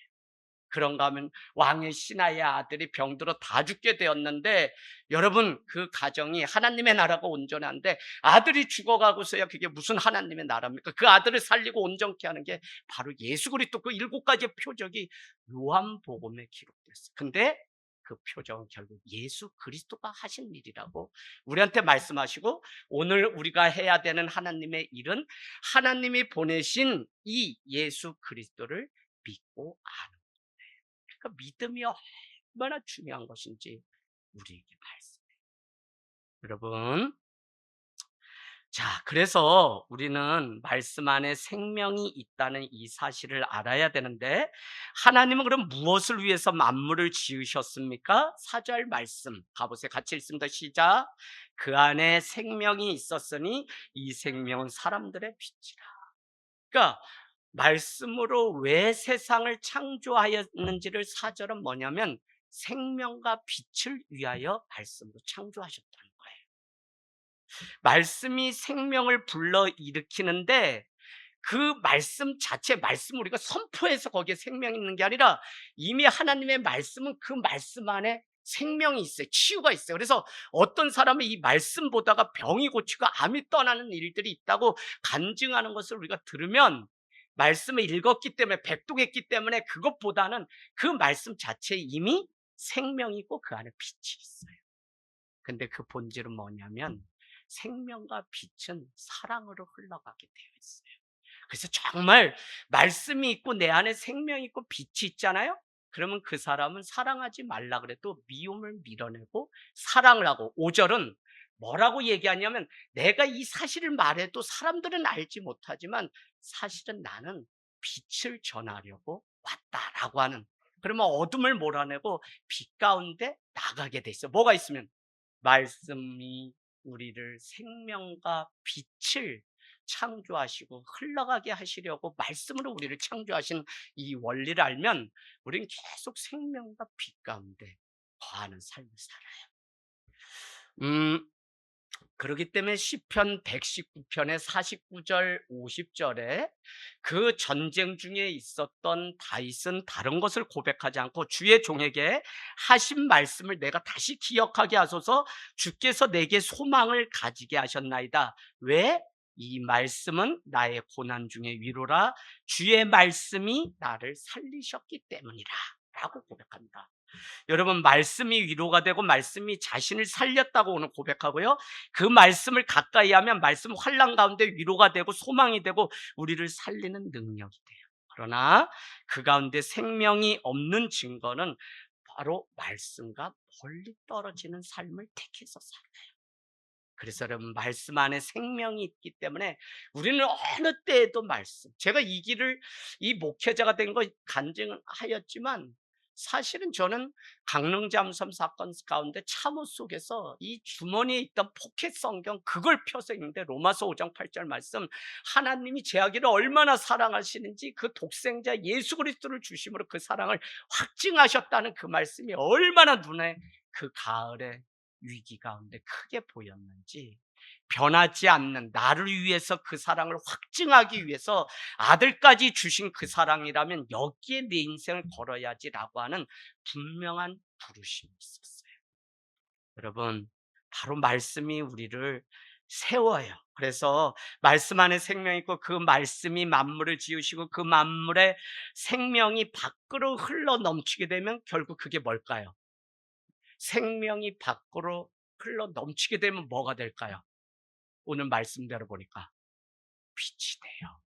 그런가 하면 왕의 신하의 아들이 병들어 다 죽게 되었는데 여러분 그 가정이 하나님의 나라가 온전한데 아들이 죽어가고서야 그게 무슨 하나님의 나라입니까? 그 아들을 살리고 온전케 하는 게 바로 예수 그리스도, 그 7가지의 표적이 요한복음에 기록됐어요. 근데 그 표적은 결국 예수 그리스도가 하신 일이라고 우리한테 말씀하시고 오늘 우리가 해야 되는 하나님의 일은 하나님이 보내신 이 예수 그리스도를 믿고 아는, 그 믿음이 얼마나 중요한 것인지 우리에게 말씀해요. 여러분, 자, 그래서 우리는 말씀 안에 생명이 있다는 이 사실을 알아야 되는데, 하나님은 그럼 무엇을 위해서 만물을 지으셨습니까? 4절 말씀 가보세요. 같이 읽습니다. 시작. 그 안에 생명이 있었으니 이 생명은 사람들의 빛이라. 그러니까 말씀으로 왜 세상을 창조하였는지를 4절은 뭐냐면 생명과 빛을 위하여 말씀으로 창조하셨다는 거예요. 말씀이 생명을 불러일으키는데, 그 말씀 자체, 말씀 우리가 선포해서 거기에 생명이 있는 게 아니라 이미 하나님의 말씀은 그 말씀 안에 생명이 있어요. 치유가 있어요. 그래서 어떤 사람은 이 말씀 보다가 병이 고치고 암이 떠나는 일들이 있다고 간증하는 것을 우리가 들으면, 말씀을 읽었기 때문에, 백독했기 때문에, 그것보다는 그 말씀 자체에 이미 생명이 있고 그 안에 빛이 있어요. 근데 그 본질은 뭐냐면 생명과 빛은 사랑으로 흘러가게 되어 있어요. 그래서 정말 말씀이 있고 내 안에 생명이 있고 빛이 있잖아요. 그러면 그 사람은 사랑하지 말라 그래도 미움을 밀어내고 사랑을 하고, 5절은 뭐라고 얘기하냐면 내가 이 사실을 말해도 사람들은 알지 못하지만 사실은 나는 빛을 전하려고 왔다라고 하는, 그러면 어둠을 몰아내고 빛 가운데 나가게 돼 있어. 뭐가 있으면 말씀이 우리를 생명과 빛을 창조하시고 흘러가게 하시려고 말씀으로 우리를 창조하신 이 원리를 알면 우리는 계속 생명과 빛 가운데 거하는 삶을 살아요. 음, 그렇기 때문에 시편 119편의 49절 50절에 그 전쟁 중에 있었던 다윗은 다른 것을 고백하지 않고 주의 종에게 하신 말씀을 내가 다시 기억하게 하소서, 주께서 내게 소망을 가지게 하셨나이다. 왜? 이 말씀은 나의 고난 중의 위로라, 주의 말씀이 나를 살리셨기 때문이라 라고 고백합니다. 여러분, 말씀이 위로가 되고 말씀이 자신을 살렸다고 오늘 고백하고요, 그 말씀을 가까이 하면 말씀 환난 가운데 위로가 되고 소망이 되고 우리를 살리는 능력이 돼요. 그러나 그 가운데 생명이 없는 증거는 바로 말씀과 멀리 떨어지는 삶을 택해서 살아요. 그래서 여러분, 말씀 안에 생명이 있기 때문에 우리는 어느 때에도 말씀, 제가 이 길을, 이 목회자가 된 거 간증하였지만 사실은 저는 강릉 잠수함 사건 가운데 참호 속에서 이 주머니에 있던 포켓 성경 그걸 펴서 읽는데, 로마서 5장 8절 말씀, 하나님이 제 아기를 얼마나 사랑하시는지 그 독생자 예수 그리스도를 주심으로 그 사랑을 확증하셨다는 그 말씀이 얼마나 눈에 그 가을에 위기 가운데 크게 보였는지, 변하지 않는 나를 위해서 그 사랑을 확증하기 위해서 아들까지 주신 그 사랑이라면 여기에 내 인생을 걸어야지라고 하는 분명한 부르심이 있었어요. 여러분, 바로 말씀이 우리를 세워요. 그래서 말씀 안에 생명이 있고 그 말씀이 만물을 지으시고 그 만물의 생명이 밖으로 흘러 넘치게 되면 결국 그게 뭘까요? 생명이 밖으로 흘러 넘치게 되면 뭐가 될까요? 오늘 말씀대로 보니까 빛이 돼요.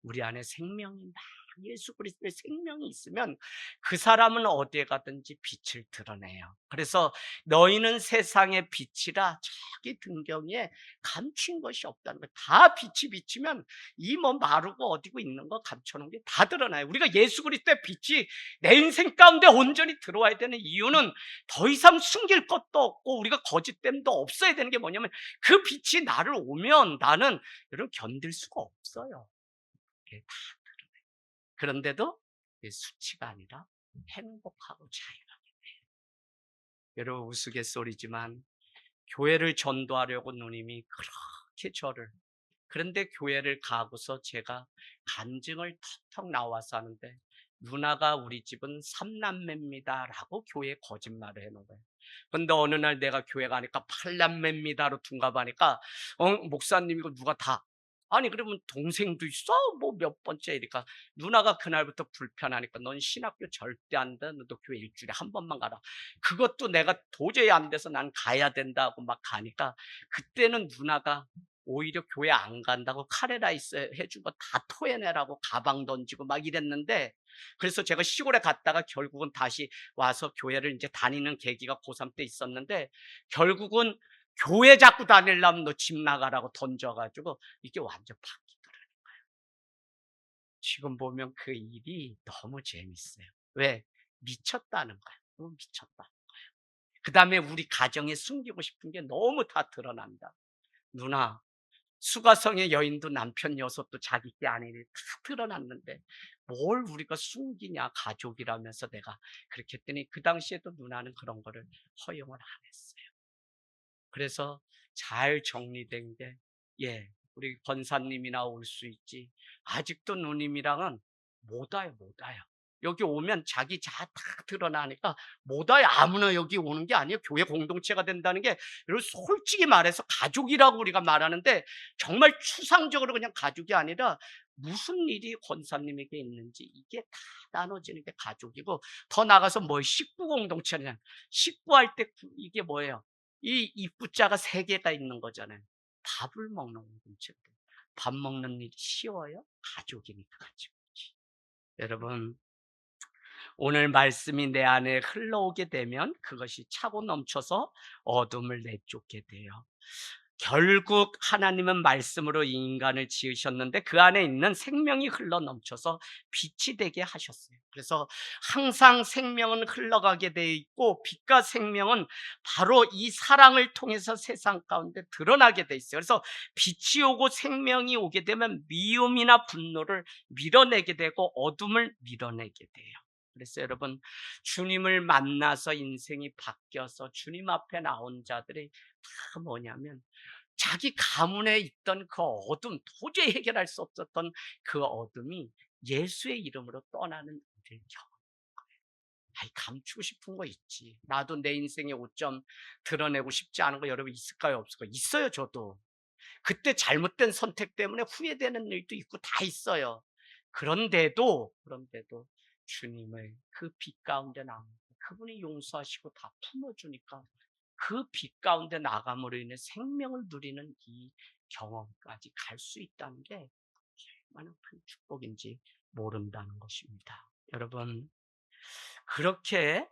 우리 안에 생명이 막, 예수 그리스도의 생명이 있으면 그 사람은 어디에 가든지 빛을 드러내요. 그래서 너희는 세상의 빛이라, 저기 등경에 감춘 것이 없다는 거예요. 다 빛이 비치면 이 뭐 마르고 어디고 있는 거 감춰놓은 게 다 드러나요. 우리가 예수 그리스도의 빛이 내 인생 가운데 온전히 들어와야 되는 이유는 더 이상 숨길 것도 없고 우리가 거짓됨도 없어야 되는 게 뭐냐면, 그 빛이 나를 오면 나는 여러분 견딜 수가 없어요. 이게 다. 그런데도 수치가 아니라 행복하고 자유하게 돼요. 여러분, 우스갯소리지만 교회를 전도하려고 누님이 그렇게 저를, 그런데 교회를 가고서 제가 간증을 턱턱 나와서 하는데, 누나가 우리 집은 3남매입니다 라고 교회에 거짓말을 해놓은 거예요. 근데 어느 날 내가 교회 가니까 8남매입니다로 둔갑하니까 목사님이고 누가 다, 아니 그러면 동생도 있어? 뭐 몇 번째 이니까, 누나가 그날부터 불편하니까 넌 신학교 절대 안 돼. 너 교회 일주일에 한 번만 가라. 그것도 내가 도저히 안 돼서 난 가야 된다고 막 가니까, 그때는 누나가 오히려 교회 안 간다고 카레라이스 해주고 다 토해내라고 가방 던지고 막 이랬는데, 그래서 제가 시골에 갔다가 결국은 다시 와서 교회를 이제 다니는 계기가 고3 때 있었는데, 결국은 교회 자꾸 다니려면 너 집 나가라고 던져가지고 이게 완전 바뀌더라고요. 지금 보면 그 일이 너무 재밌어요. 왜? 미쳤다는 거야. 너무 미쳤다. 그 다음에 우리 가정에 숨기고 싶은 게 너무 다 드러난다. 누나, 수가성의 여인도 남편 여섯도 자기 게 아니니 다 드러났는데 뭘 우리가 숨기냐, 가족이라면서. 내가 그렇게 했더니 그 당시에도 누나는 그런 거를 허용을 안 했어요. 그래서 잘 정리된 게, 예, 우리 권사님이나 올 수 있지, 아직도 누님이랑은 못 와요, 못 와요. 여기 오면 자기 자 다 드러나니까 못 와요. 아무나 여기 오는 게 아니에요. 교회 공동체가 된다는 게, 그리고 솔직히 말해서 가족이라고 우리가 말하는데 정말 추상적으로 그냥 가족이 아니라 무슨 일이 권사님에게 있는지 이게 다 나눠지는 게 가족이고, 더 나가서 뭐 식구 공동체냐, 식구할 때 이게 뭐예요? 이 입구자가 세 개가 있는 거잖아요. 밥을 먹는 공동체. 밥 먹는 일이 쉬워요? 가족이니까 가족이지. 여러분, 오늘 말씀이 내 안에 흘러오게 되면 그것이 차고 넘쳐서 어둠을 내쫓게 돼요. 결국 하나님은 말씀으로 이 인간을 지으셨는데 그 안에 있는 생명이 흘러 넘쳐서 빛이 되게 하셨어요. 그래서 항상 생명은 흘러가게 돼 있고, 빛과 생명은 바로 이 사랑을 통해서 세상 가운데 드러나게 돼 있어요. 그래서 빛이 오고 생명이 오게 되면 미움이나 분노를 밀어내게 되고 어둠을 밀어내게 돼요. 그래서 여러분, 주님을 만나서 인생이 바뀌어서 주님 앞에 나온 자들이 다 뭐냐면, 자기 가문에 있던 그 어둠, 도저히 해결할 수 없었던 그 어둠이 예수의 이름으로 떠나는 일을 경험. 아이, 감추고 싶은 거 있지. 나도 내 인생의 오점 드러내고 싶지 않은 거 여러분 있을까요, 없을까요? 있어요, 저도. 그때 잘못된 선택 때문에 후회되는 일도 있고 다 있어요. 그런데도 주님을 그 빛 가운데 나오고 그분이 용서하시고 다 품어주니까 그 빛 가운데 나감으로 인해 생명을 누리는 이 경험까지 갈 수 있다는 게 얼마나 큰 축복인지 모른다는 것입니다. 여러분, 그렇게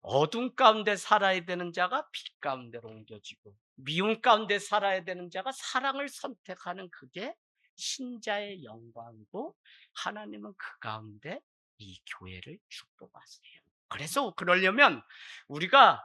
어둠 가운데 살아야 되는 자가 빛 가운데로 옮겨지고, 미움 가운데 살아야 되는 자가 사랑을 선택하는, 그게 신자의 영광이고, 하나님은 그 가운데 이 교회를 축복하세요. 그래서 그러려면 우리가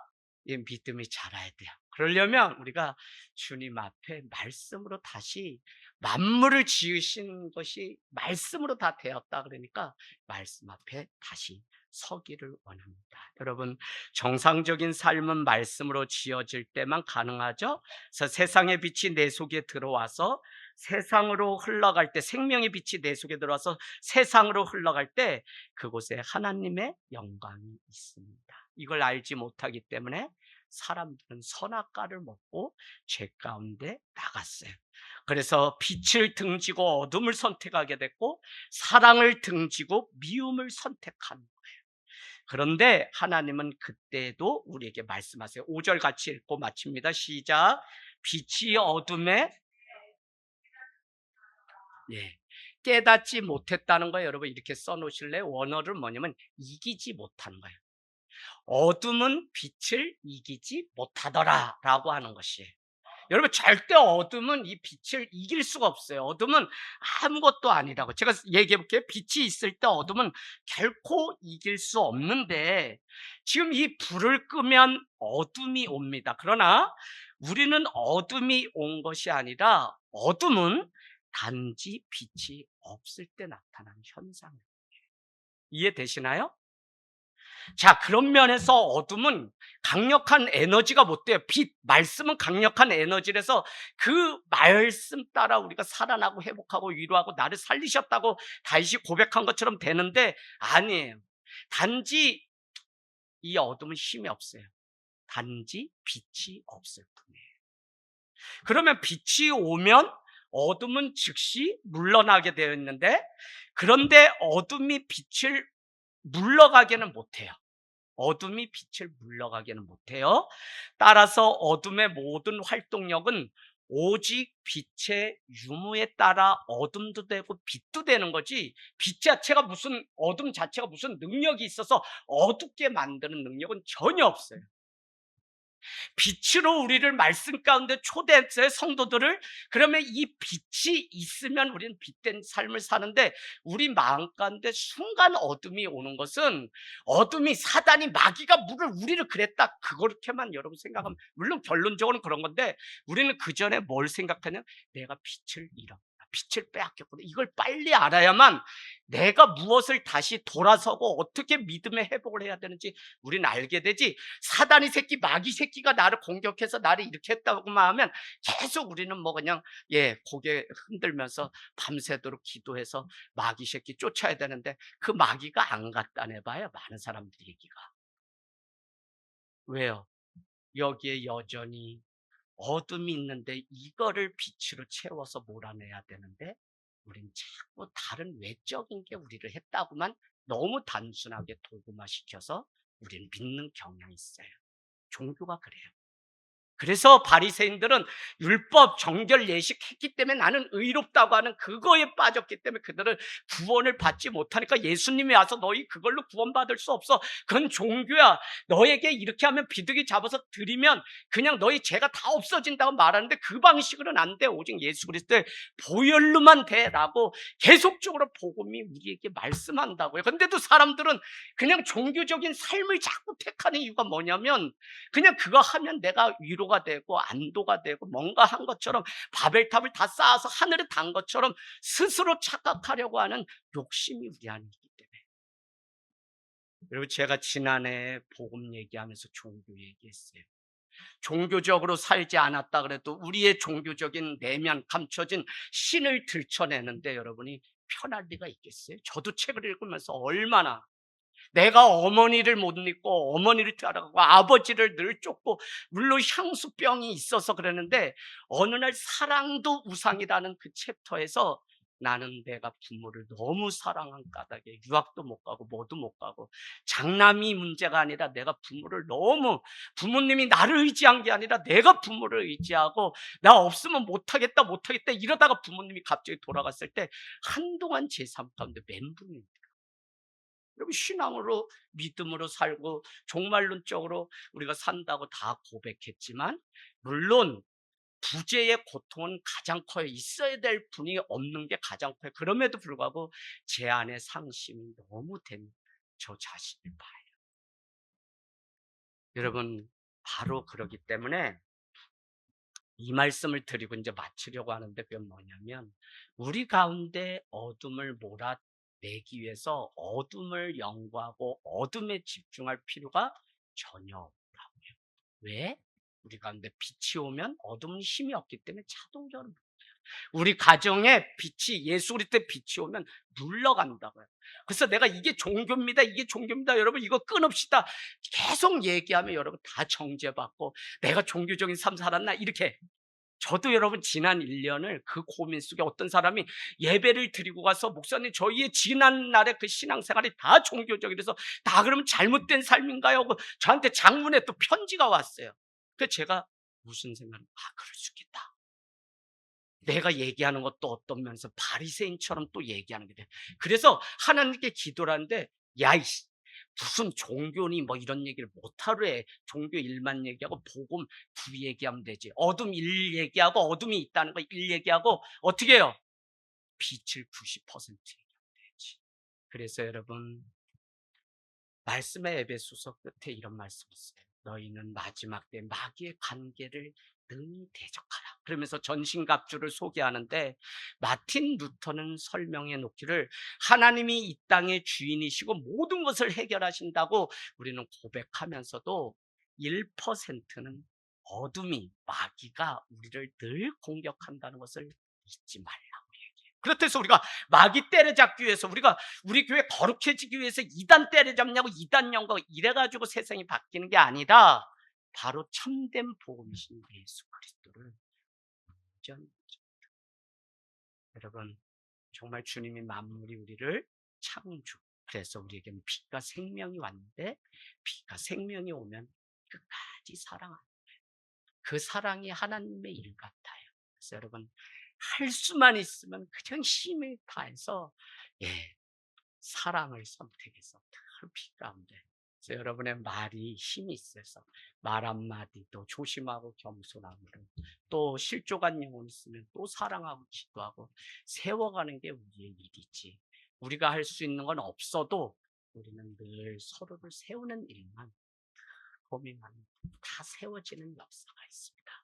이 믿음이 자라야 돼요. 그러려면 우리가 주님 앞에 말씀으로 다시, 만물을 지으신 것이 말씀으로 다 되었다 그러니까 말씀 앞에 다시 서기를 원합니다. 여러분, 정상적인 삶은 말씀으로 지어질 때만 가능하죠. 그래서 세상의 빛이 내 속에 들어와서 세상으로 흘러갈 때, 생명의 빛이 내 속에 들어와서 세상으로 흘러갈 때 그곳에 하나님의 영광이 있습니다. 이걸 알지 못하기 때문에 사람들은 선악과를 먹고 죄 가운데 나갔어요. 그래서 빛을 등지고 어둠을 선택하게 됐고, 사랑을 등지고 미움을 선택한 거예요. 그런데 하나님은 그때도 우리에게 말씀하세요. 5절 같이 읽고 마칩니다. 시작. 빛이 어둠에, 예, 깨닫지 못했다는 거예요. 여러분, 이렇게 써놓으실래요? 원어를 뭐냐면 이기지 못한 거예요. 어둠은 빛을 이기지 못하더라 라고 하는 것이에요. 여러분, 절대 어둠은 이 빛을 이길 수가 없어요. 어둠은 아무것도 아니라고. 제가 얘기해 볼게요. 빛이 있을 때 어둠은 결코 이길 수 없는데, 지금 이 불을 끄면 어둠이 옵니다. 그러나 우리는 어둠이 온 것이 아니라, 어둠은 단지 빛이 없을 때 나타나는 현상이에요. 이해되시나요? 자, 그런 면에서 어둠은 강력한 에너지가 못 돼요. 빛, 말씀은 강력한 에너지라서 그 말씀 따라 우리가 살아나고 회복하고 위로하고 나를 살리셨다고 다윗이 고백한 것처럼 되는데, 아니에요. 단지 이 어둠은 힘이 없어요. 단지 빛이 없을 뿐이에요. 그러면 빛이 오면 어둠은 즉시 물러나게 되어 있는데, 그런데 어둠이 빛을 물러가게는 못해요. 어둠이 빛을 물러가게는 못해요. 따라서 어둠의 모든 활동력은 오직 빛의 유무에 따라 어둠도 되고 빛도 되는 거지, 빛 자체가 무슨, 어둠 자체가 무슨 능력이 있어서 어둡게 만드는 능력은 전혀 없어요. 빛으로 우리를 말씀 가운데 초대했어요, 성도들을. 그러면 이 빛이 있으면 우리는 빛된 삶을 사는데, 우리 마음 가운데 순간 어둠이 오는 것은, 어둠이 사단이 마귀가 우리를 그랬다, 그렇게만 여러분 생각하면, 물론 결론적으로는 그런 건데, 우리는 그 전에 뭘 생각하냐, 내가 빛을 잃었구나, 빛을 빼앗겼구나, 이걸 빨리 알아야만 내가 무엇을 다시 돌아서고 어떻게 믿음의 회복을 해야 되는지 우리는 알게 되지. 사단이 새끼, 마귀 새끼가 나를 공격해서 나를 이렇게 했다고만 하면 계속 우리는 뭐 그냥 고개 흔들면서 밤새도록 기도해서 마귀 새끼 쫓아야 되는데, 그 마귀가 안 갔다네 봐요, 많은 사람들 얘기가. 왜요? 여기에 여전히 어둠이 있는데 이거를 빛으로 채워서 몰아내야 되는데, 우린 자꾸 다른 외적인 게 우리를 했다고만 너무 단순하게 도구화시켜서 우리는 믿는 경향이 있어요. 종교가 그래요. 그래서 바리새인들은 율법, 정결, 예식했기 때문에 나는 의롭다고 하는 그거에 빠졌기 때문에 그들은 구원을 받지 못하니까, 예수님이 와서 너희 그걸로 구원받을 수 없어, 그건 종교야, 너에게 이렇게 하면 비둘기 잡아서 드리면 그냥 너희 죄가 다 없어진다고 말하는데, 그 방식으로는 안 돼, 오직 예수 그리스도의 보혈로만 돼라고 계속적으로 복음이 우리에게 말씀한다고요. 근데도 사람들은 그냥 종교적인 삶을 자꾸 택하는 이유가 뭐냐면, 그냥 그거 하면 내가 위로가 되고 안도가 되고 뭔가 한 것처럼, 바벨탑을 다 쌓아서 하늘에 단 것처럼 스스로 착각하려고 하는 욕심이 우리 안에 있기 때문에. 그리고 제가 지난해 복음 얘기하면서 종교 얘기했어요. 종교적으로 살지 않았다 그래도 우리의 종교적인 내면 감춰진 신을 들춰내는데 여러분이 편할 리가 있겠어요? 저도 책을 읽으면서 얼마나 내가 어머니를 못 믿고 어머니를 따라가고 아버지를 늘 쫓고, 물론 향수병이 있어서 그랬는데, 어느 날 사랑도 우상이라는 그 챕터에서 나는 내가 부모를 너무 사랑한 까닭에 유학도 못 가고 뭐도 못 가고, 장남이 문제가 아니라 내가 부모를 너무, 부모님이 나를 의지한 게 아니라 내가 부모를 의지하고 나 없으면 못하겠다 못하겠다 이러다가 부모님이 갑자기 돌아갔을 때 한동안 제 삶 가운데 멘붕이, 여러분, 신앙으로 믿음으로 살고 종말론적으로 우리가 산다고 다 고백했지만, 물론 부재의 고통은 가장 커요. 있어야 될 분이 없는 게 가장 커요. 그럼에도 불구하고 제 안에 상심이 너무 된 저 자신을 봐요. 여러분, 바로 그러기 때문에 이 말씀을 드리고 이제 마치려고 하는데, 그게 뭐냐면, 우리 가운데 어둠을 몰아내기 위해서 어둠을 연구하고 어둠에 집중할 필요가 전혀 없다고요. 왜? 우리 가운데 빛이 오면 어둠은 힘이 없기 때문에 자동적으로, 우리 가정에 빛이, 예수 그리스도의 빛이 오면 물러간다고요. 그래서 내가 이게 종교입니다, 이게 종교입니다, 여러분 이거 끊읍시다 계속 얘기하면 여러분 다 정죄받고, 내가 종교적인 삶 살았나 이렇게. 저도 여러분 지난 1년을 그 고민 속에, 어떤 사람이 예배를 드리고 가서 목사님 저희의 지난날의 그 신앙생활이 다 종교적이라서 다 그러면 잘못된 삶인가요? 하고 저한테 장문에 또 편지가 왔어요. 그래서 제가 무슨 생각을, 그럴 수 있겠다. 내가 얘기하는 것도 어떤 면에서 바리새인처럼 또 얘기하는 게 돼. 그래서 하나님께 기도를 하는데, 야 이씨, 무슨 종교니 뭐 이런 얘기를 못하래. 종교 일만 얘기하고 복음 두 얘기하면 되지. 어둠 일 얘기하고, 어둠이 있다는 거 일 얘기하고, 어떻게 해요? 빛을 90% 얘기하면 되지. 그래서 여러분, 말씀의 에베소서 끝에 이런 말씀이 있어요. 너희는 마지막 때 마귀의 관계를 능히 대적하라. 그러면서 전신갑주를 소개하는데, 마틴 루터는 설명해 놓기를, 하나님이 이 땅의 주인이시고 모든 것을 해결하신다고 우리는 고백하면서도 1%는 어둠이, 마귀가 우리를 늘 공격한다는 것을 잊지 말라. 그렇다해서 우리가 마귀 때려잡기 위해서, 우리가 우리 교회 거룩해지기 위해서 이단 때려잡냐고 이단 연구 이래가지고 세상이 바뀌는 게 아니라, 바로 참된 복음이신 예수 그리스도를 온전히. 여러분, 정말 주님이 만물이 우리를 창조, 그래서 우리에게는 빛과 생명이 왔는데, 빛과 생명이 오면 끝까지 사랑하는, 그 사랑이 하나님의 일 같아요. 그래서 여러분, 할 수만 있으면 그냥 힘을 다해서 사랑을 선택해서 늘 빛 가운데 그래서 여러분의 말이 힘이 있어서 말 한마디도 조심하고 겸손함으로, 또 실족한 영혼 있으면 또 사랑하고 기도하고 세워가는 게 우리의 일이지. 우리가 할 수 있는 건 없어도 우리는 늘 서로를 세우는 일만 고민하면 다 세워지는 역사가 있습니다.